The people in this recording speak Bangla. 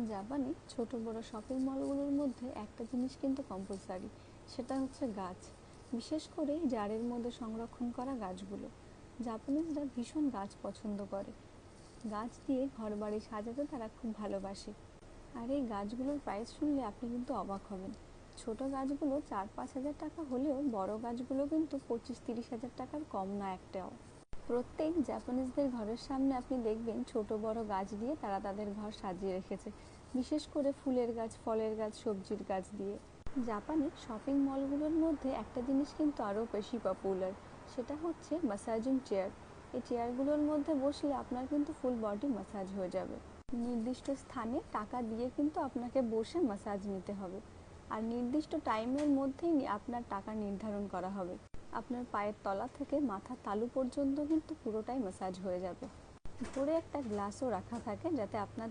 জাপানে ছোট বড় শপিং মলগুলোর মধ্যে একটা জিনিস কিন্তু কম্পালসারি, সেটা হচ্ছে গাছ। বিশেষ করে জারের মধ্যে সংরক্ষণ করা গাছগুলো। জাপানিজরা ভীষণ গাছ পছন্দ করে। গাছ দিয়ে ঘরবাড়ি সাজাতে তারা খুব ভালোবাসে। আর এই গাছগুলোর প্রাইস শুনলে আপনি কিন্তু অবাক হবেন। ছোট গাছগুলো 4-5 হাজার টাকা হলেও বড় গাছগুলো কিন্তু 25-30 হাজার টাকার কম না একটাও। প্রত্যেক জাপানিজদের ঘরের সামনে আপনি দেখবেন ছোট বড় গাছ দিয়ে তারা তাদের ঘর সাজিয়ে রেখেছে, বিশেষ করে ফুলের গাছ, ফলের গাছ, সবজির গাছ দিয়ে। জাপানে শপিং মলগুলোর মধ্যে একটা জিনিস কিন্তু আরও বেশি পপুলার, সেটা হচ্ছে ম্যাসাজিং চেয়ার। এই চেয়ারগুলোর মধ্যে বসলে আপনার কিন্তু ফুল বডি ম্যাসাজ হয়ে যাবে। নির্দিষ্ট স্থানে টাকা দিয়ে কিন্তু আপনাকে বসে ম্যাসাজ নিতে হবে, আর নির্দিষ্ট টাইমের মধ্যেই আপনার টাকা নির্ধারণ করা হবে। আপনার পায়ের তলা থেকে মাথার তালু পর্যন্ত কিন্তু পুরোটাই ম্যাসাজ হয়ে যাবে। উপরে একটা গ্লাসও রাখা থাকে যাতে আপনার